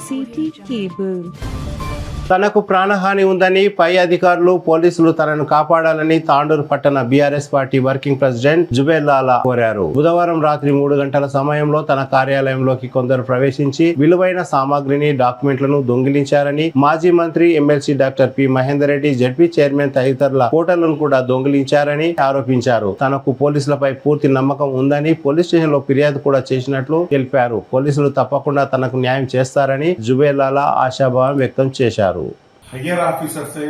City cable తనకు ప్రాణహాని ఉందని పై అధికారులు పోలీసులు తనను కాపాడాలని తాండూరు పట్టణ బీఆర్ఎస్ పార్టీ వర్కింగ్ ప్రెసిడెంట్ జుబేర్లాలా కోరారు. బుధవారం రాత్రి 3 గంటల సమయంలో తన కార్యాలయంలోకి కొందరు ప్రవేశించి విలువైన సామాగ్రిని డాక్యుమెంట్లను దొంగిలించారని, మాజీ మంత్రి MLC doctor P Mahender Reddy, ZP chairman తదితరుల ఫోటోలను కూడా దొంగిలించారని ఆరోపించారు. తనకు పోలీసులపై పూర్తి నమ్మకం ఉందని పోలీస్ స్టేషన్ లో ఫిర్యాదు కూడా చేసినట్లు తెలిపారు. పోలీసులు తప్పకుండా తనకు న్యాయం చేస్తారని జుబేర్లాలా ఆశాభావం వ్యక్తం చేశారు. हायर ऑफिसर से,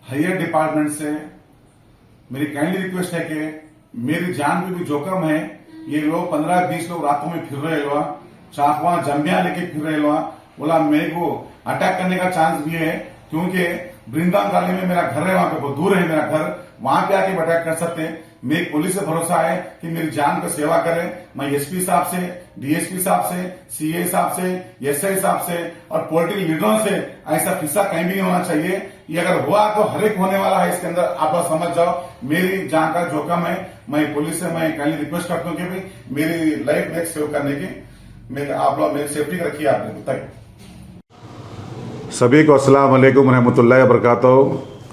हायर डिपार्टमेंट से मेरी काइंडली रिक्वेस्ट है कि मेरी जान पे भी जोखिम है। ये लोग 15-20 लोग रातों में फिर रहे हुआ, चाकवा जम्बिया लेके फिर रहे हुआ, बोला मेरे को अटैक करने का चांस भी है, क्योंकि वृंदावन कॉलोनी में मेरा घर है, वहां पे बहुत दूर है मेरा घर, वहां पे आके अटैक कर सकते हैं। मेरी पुलिस से भरोसा है कि मेरी जान का सेवा करे। मैं एसपी साहब से, डीएसपी साहब से, सीए साहब से, एसआई साहब से और पॉलिटिकल लीडरों से ऐसा किस्सा कहीं भी नहीं होना चाहिए। ये अगर हुआ तो हर एक होने वाला है। इसके अंदर आप लोग समझ जाओ मेरी जान का जोखिम है। मैं पुलिस से मैं कल रिक्वेस्ट करता हूँ कि भाई मेरी लाइफ में सेव करने की आप लोग मेरी सेफ्टी रखिए। आपने बताइए। सभी को अस्सलाम वालेकुम रहमतुल्लाहि व बरकातहू।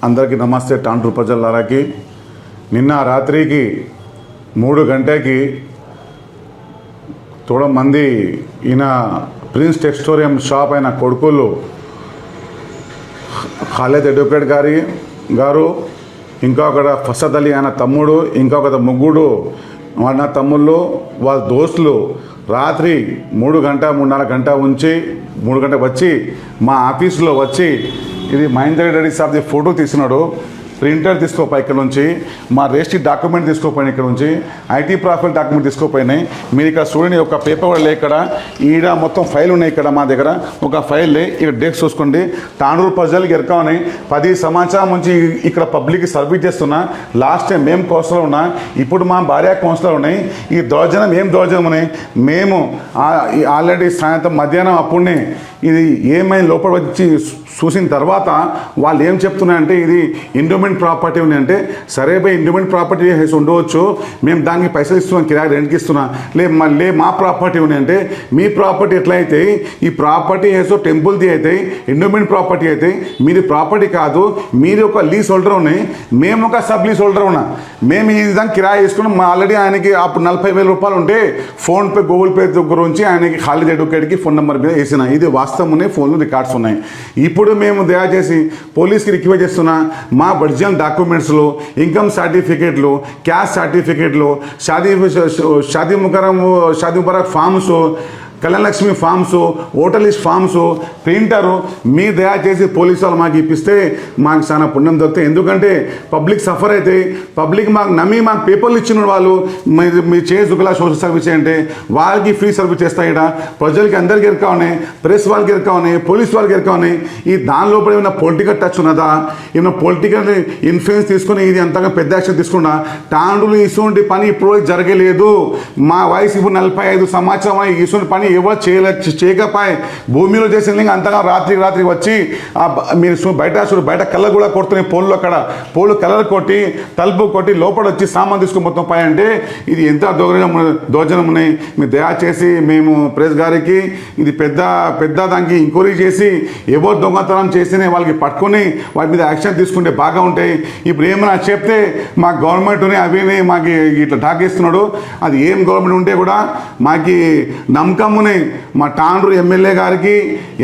అందరికీ నమస్తే టాండూరు ప్రజలారాకి. నిన్న రాత్రికి 3 గంటకి తోడ మంది ఈయన ప్రిన్స్ టెక్స్టోరియం షాప్ అయిన కొడుకులు ఖాలిద్ అడ్వకేట్ గారు ఇంకొకడ ఫసద్ అలీ ఆయన తమ్ముడు, ఇంకొక ముగ్గురు వాళ్ళ తమ్ముళ్ళు వాళ్ళ దోస్తులు రాత్రి 3-3:30 గంట ఉంచి 3 గంటకు వచ్చి మా ఆఫీసులో వచ్చి ఇది మహేందర్ రెడ్డి సాబ్ది ఫోటో తీసినాడు, ప్రింటర్ తీసుకోపోయి ఇక్కడ నుంచి, మా రేస్టీ డాక్యుమెంట్ తీసుకోపోయినా ఇక్కడ నుంచి, ఐటీ ప్రాఫిట్ డాక్యుమెంట్ తీసుకోపోయినాయి. మీరు ఇక్కడ చూడండి, ఒక పేపర్ కూడా లే, ఇక్కడ ఈడ మొత్తం ఫైల్ ఉన్నాయి. ఇక్కడ మా దగ్గర ఒక ఫైల్ లే, ఇక్కడ డేట్స్ చూసుకోండి. తాండూరు ప్రజలకి ఎరకాని 10 సంవత్సరాల నుంచి ఇక్కడ పబ్లిక్ సర్వీస్ చేస్తున్నా. లాస్ట్ టైం మేము కౌన్సిలర్ ఉన్నా, ఇప్పుడు మా భార్య కౌన్సిలర్ ఉన్నాయి. ఈ దౌర్జన్యం ఏం దౌర్జన్యం ఉన్నాయి. మేము ఆల్రెడీ సాయంత్రం మధ్యాహ్నం అప్పుడే ఇది ఏమైనా లోపల వచ్చి చూసిన తర్వాత వాళ్ళు ఏం చెప్తున్నారంటే ఇది ఇండోమెంట్ ప్రాపర్టీ ఉంది అంటే, సరే బై ఇండోమెంట్ ప్రాపర్టీ వేసి ఉండవచ్చు, మేము దానికి పైసలు ఇస్తున్నాం, కిరాయి రెంట్కి ఇస్తున్నా, మళ్ళీ మా ప్రాపర్టీ ఉంది అంటే, మీ ప్రాపర్టీ ఎట్లా అయితే ఈ ప్రాపర్టీ వేసో టెంపుల్ది అయితే ఇండోమెంట్ ప్రాపర్టీ అయితే మీది ప్రాపర్టీ కాదు, మీరు ఒక లీజ్ హోల్డర్ ఉన్నాయి, మేము ఒక సబ్ లీజ్ హోల్డర్ ఉన్నా. మేము ఈ విధంగా కిరాయి వేసుకున్నాం. ఆల్రెడీ ఆయనకి అప్పుడు 40,000 రూపాయలు ఉంటే ఫోన్పే గూగుల్ పే దగ్గర నుంచి ఆయనకి ఖాళీ అడ్వకేట్కి ఫోన్ నెంబర్ మీద వేసిన. ఇది వాస్తవం ఉన్నాయి, ఫోన్లో రికార్డ్స్ ఉన్నాయి. ఇప్పుడు మేము దయచేసి పోలీస్కి రిక్వెస్ట్ చేస్తున్నా, మా ఒరిజినల్ డాక్యుమెంట్స్లో ఇన్కమ్ సర్టిఫికేట్లు, క్యాస్ట్ సర్టిఫికేట్లు, Shaadi Mubarak forms, Kalyana Lakshmi forms, voter list forms, printer మీ దయచేసి పోలీసు వాళ్ళు మాకు ఇప్పిస్తే మాకు చాలా పుణ్యం దొరుకుతాయి. ఎందుకంటే పబ్లిక్ సఫర్ అయితే, పబ్లిక్ మాకు నమ్మి మాకు పేపర్లు ఇచ్చిన వాళ్ళు మీరు చేసుకులా సోషల్ సర్వీస్ అంటే వాళ్ళకి ఫ్రీ సర్వీస్ చేస్తాయి. ఇక్కడ ప్రజలకి అందరికీ ఎరకా ఉన్నాయి, ప్రెస్ వాళ్ళకి ఎరకా ఉన్నాయి, పోలీస్ వాళ్ళకి ఎరకా ఉన్నాయి. ఈ దాని లోపల ఏమైనా పొలిటికల్ టచ్ ఉన్నదా, ఏమైనా పొలిటికల్ ఇన్ఫ్లుయెన్స్ తీసుకుని ఇది అంతగా పెద్ద యాక్షన్ తీసుకున్నా. తాండూరులో ఇటువంటి పని ఇప్పుడు జరగలేదు. మా వయసు ఇప్పుడు 45 సంవత్సరం, ఇటువంటి పని ఎవరు చేయకపోయి భూమిలో చేసింది అంతగా రాత్రి వచ్చి మీరు బయట కళ్ళ కూడా కొడుతున్నాయి. పోళ్ళు అక్కడ పోళ్ళు కలర్ కొట్టి తలుపు కొట్టి లోపల వచ్చి సామాన్ తీసుకుని మొత్తం పై అంటే ఇది ఎంత దౌర్జన్యం ఉన్నాయి. మీరు దయచేసి మేము ప్రెస్ గారికి ఇది పెద్ద దానికి ఎంక్వైరీ చేసి ఎవరు దొంగతనం చేసినా వాళ్ళకి పట్టుకొని వాటి మీద యాక్షన్ తీసుకుంటే బాగా ఉంటాయి. ఇప్పుడు ఏమైనా చెప్తే మా గవర్నమెంట్ని అవి మాకు ఇట్లా టాకేస్తున్నాడు. అది ఏం గవర్నమెంట్ ఉంటే కూడా మాకు నమ్మకం మా టాండూరు ఎమ్మెల్యే గారికి,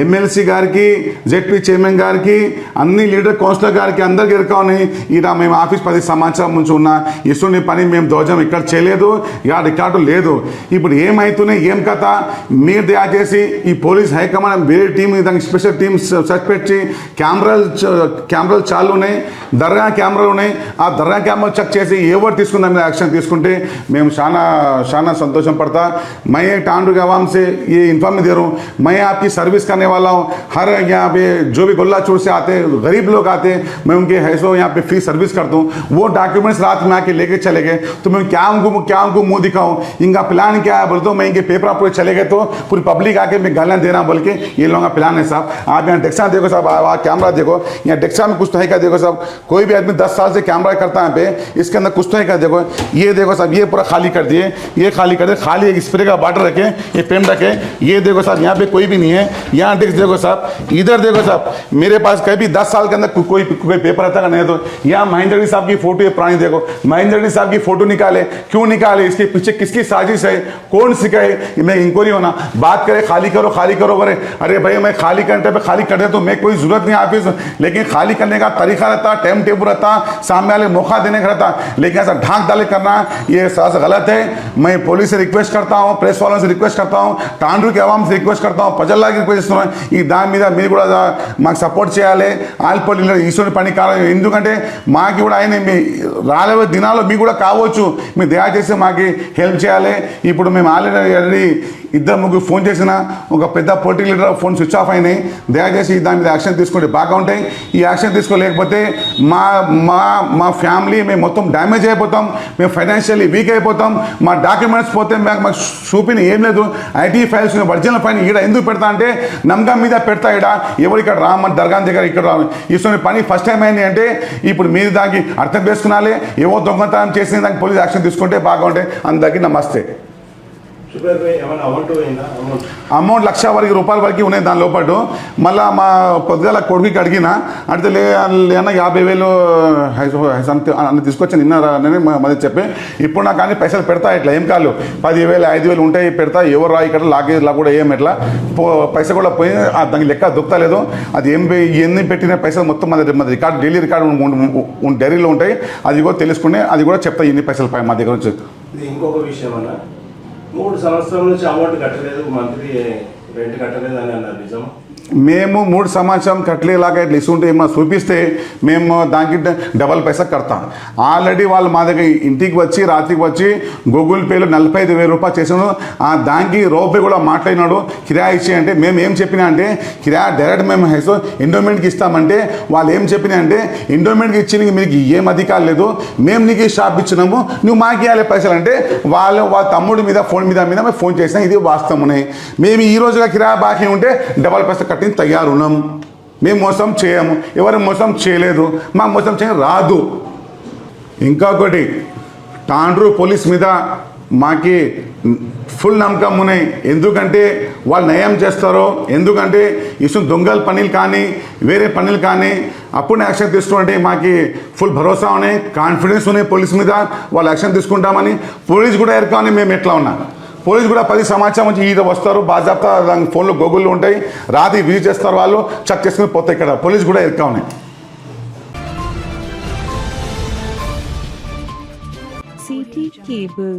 ఎమ్మెల్సీ గారికి, జెడ్పీ చైర్మన్ గారికి, అన్ని లీడర్ కౌన్సిలర్ గారికి అందరికీ ఎరకాని ఇలా మేము ఆఫీస్ 10 సంవత్సరాల నుంచి ఉన్నా. ఇటువంటి పని మేము దౌర్జన్యం ఇక్కడ చేయలేదు, ఇక రికార్డు లేదు. ఇప్పుడు ఏమవుతున్నాయి ఏం కథ మీరు దయచేసి ఈ పోలీస్ హైకమాండ్ వేరే టీం దానికి స్పెషల్ టీమ్ సెర్చ్ పెట్టి కెమెరాలు చాలు ఉన్నాయి, దర్గా కెమెరాలు ఉన్నాయి. ఆ దర్గా కెమెరా చెక్ చేసి ఎవరు తీసుకున్న మీద యాక్షన్ తీసుకుంటే మేము చాలా సంతోషం పడతా. मैं टांडूर के आवाम से ये इन्फॉर्म दे रहा हूँ, मैं आपकी सर्विस करने वाला हूँ. हर यहाँ पे जो भी गोल्ला चोर से आते हैं, गरीब लोग आते हैं, मैं उनके हैसो यहाँ पे फ्री सर्विस करता हूँ. वो डॉक्यूमेंट्स रात में आके लेके चले गए तो मैं क्या उनको मुंह दिखाऊँ. इनका प्लान क्या है बोलते हो, मैं इनके पेपर पूरे चले गए तो पूरी पब्लिक आके मैं गालियाँ दे रहा बोल के ये लोगों का प्लान है साहब. आप यहाँ डेक्सा देखो साहब, कैमरा देखो, यहाँ डेक्सा में कुछ तो है क्या देखो साहब. कोई भी आदमी 10 साल से कैमरा करता है पे, इसके अंदर कुछ तो है क्या देखो. ये देखो साहब, ये पूरा खाली कर दिए, ये खाली कर दिए, खाली एक स्प्रे का बाटल रखे, ये पेन रखे। ये देखो साहब, यहाँ पे कोई भी नहीं है। यहाँ देखो साहब, इधर देखो साहब, मेरे पास कभी 10 साल के अंदर कोई पेपर आता है नहीं। तो यहाँ महेंद्र रेड्डी साहब की फोटो है पुरानी, देखो महेंद्र रेड्डी साहब की फोटो निकाले, क्यों निकाले, इसके पीछे किसकी साजिश है, कौन सिखाए, मैं इंक्वायरी होना। बात करे खाली करो करे, अरे भाई मैं खाली करने पे खाली कर दे तो मैं कोई जरूरत नहीं ऑफिस, लेकिन खाली करने का तरीका रहता, टाइम टेबल रहता, सामने वाले मौका देने का रहता, लेकिन ऐसा ढांक डाले करना ये गलत है। मैं पुलिस से रिक्वेस्ट करता हूँ, प्रेस वालों से रिक्वेस्ट करता हूँ, तांडूर के आवाम से रिक्वेस्ट करता हूँ, ప్రజల్లాకి రిక్వెస్ట్ చేస్తున్నాను, ఈ దాని మీద మీరు కూడా మాకు సపోర్ట్ చేయాలి। ఆల్పల్లి ఈశ్వరుని పని కావాలి, ఎందుకంటే మాకు కూడా ఆయన రాలేవే దినాల్లో మీకు కూడా కావచ్చు, మీరు దయచేసి మాకు హెల్ప్ చేయాలి। ఇప్పుడు మేము ఆల్రెడీ ఇద్దరు ముగ్గురు ఫోన్ చేసిన, ఒక పెద్ద political leader phone switch off అయినాయి, దయచేసి దాని మీద యాక్షన్ తీసుకుంటే బాగా ఉంటాయి। ఈ యాక్షన్ తీసుకోలేకపోతే మా మా మా ఫ్యామిలీ మేము మొత్తం డ్యామేజ్ అయిపోతాం, మేము ఫైనాన్షియల్లీ వీక్ అయిపోతాం, మా డాక్యుమెంట్స్ పోతే మాకు చూపిన ఏం లేదు, ఐటీ ఫైల్స్ ఒరిజినల్ ఫైల్ ఈడ ఎందుకు పెడతా అంటే నమ్మకం మీద పెడతా, ఈడ ఎవరు ఇక్కడ రామని దర్గా దగ్గర ఇక్కడ ఇస్తున్న పని ఫస్ట్ టైం అయింది అంటే ఇప్పుడు మీరు దానికి అర్థం చేసుకునాలి, ఏవో దొంగతనం చేసిన దానికి పోలీస్ యాక్షన్ తీసుకుంటే బాగా ఉంటాయి। అందరికీ నమస్తే। అమౌంట్ ₹1,00,000 వరకు ఉన్నాయి దాని లోపల। మళ్ళీ మా పొద్దుగాల కొడుకుకి అడిగిన, అడిగితే లేదన్నా 50,000 అన్న తీసుకొచ్చి నిన్న మళ్ళీ చెప్పి, ఇప్పుడు నాకు అన్ని పైసలు పెడతా, ఇట్లా ఏం కాదు 10,000 5,000 ఉంటాయి పెడతా, ఎవరు రా ఇక్కడ లాగా కూడా ఏం ఎట్లా పైసలు కూడా పోయి దానికి లెక్క దొరుకుతలేదు, అది ఎన్ని పెట్టిన పైసలు మొత్తం మన రికార్డు డైలీ రికార్డు డైరీలో ఉంటాయి, అది కూడా తెలుసుకుని అది కూడా చెప్తా ఎన్ని పైసలు మా దగ్గర నుంచి। ఇంకొక విషయం అన్న, 3 సంవత్సరాల నుంచి అమౌంట్ కట్టలేదు, మంత్లీ రెంట్ కట్టలేదు అని అన్నారు, నిజం? మేము 3 సంవత్సరం కట్టలేలాగా ఇట్లా ఇస్తుంటే ఏమన్నా చూపిస్తే మేము దానికి డబల్ పైసా కడతాం। ఆల్రెడీ వాళ్ళు మా దగ్గర ఇంటికి వచ్చి రాత్రికి వచ్చి గూగుల్ పేలో 45,000 రూపాయలు చేసినాడు, దానికి రూపాయి కూడా మాట్లాడినాడు కిరాయి ఇచ్చి అంటే మేము ఏం చెప్పినా అంటే కిరాయి డైరెక్ట్ మేము ఎండోమెంట్కి ఇస్తామంటే వాళ్ళు ఏం చెప్పినా అంటే ఎండోమెంట్కి ఇచ్చి మీకు ఏం అధికారం లేదు, మేము నీకు షాప్ ఇచ్చినాము, నువ్వు మాకు ఇవ్వాలి పైసలు అంటే వాళ్ళ తమ్ముడి మీద ఫోన్ మీద మేము ఫోన్ చేసినా, ఇది వాస్తవమే। మేము ఈ రోజుగా కిరాయి బాకీ ఉంటే డబల్ పైసా తయారు ఉన్నాం, మేము మోసం చేయము, ఎవరు మోసం చేయలేదు, మా మోసం చేయ రాదు। ఇంకొకటి తాండ్రు పోలీస్ మీద మాకి ఫుల్ నమ్మకం ఉన్నాయి, ఎందుకంటే వాళ్ళు నయం చేస్తారో, ఎందుకంటే ఇసు దొంగల పనులు కానీ వేరే పనులు కానీ అప్పుడు యాక్షన్ తీసుకుంటే మాకు ఫుల్ భరోసా ఉన్నాయి, కాన్ఫిడెన్స్ ఉన్నాయి పోలీస్ మీద, వాళ్ళు యాక్షన్ తీసుకుంటామని। పోలీస్ కూడా ఎరకాని మేము ఎట్లా ఉన్నాం, పోలీస్ కూడా 10 సంవత్సరం నుంచి ఈడ వస్తారు, బాజాప్తా ఫోన్లో గూగుల్లో ఉంటాయి, రాత్రి విజిట్ చేస్తారు, వాళ్ళు చెక్ చేసుకుని పోతాయి, ఇక్కడ పోలీస్ కూడా ఎరకా ఉన్నాయి। CT Cable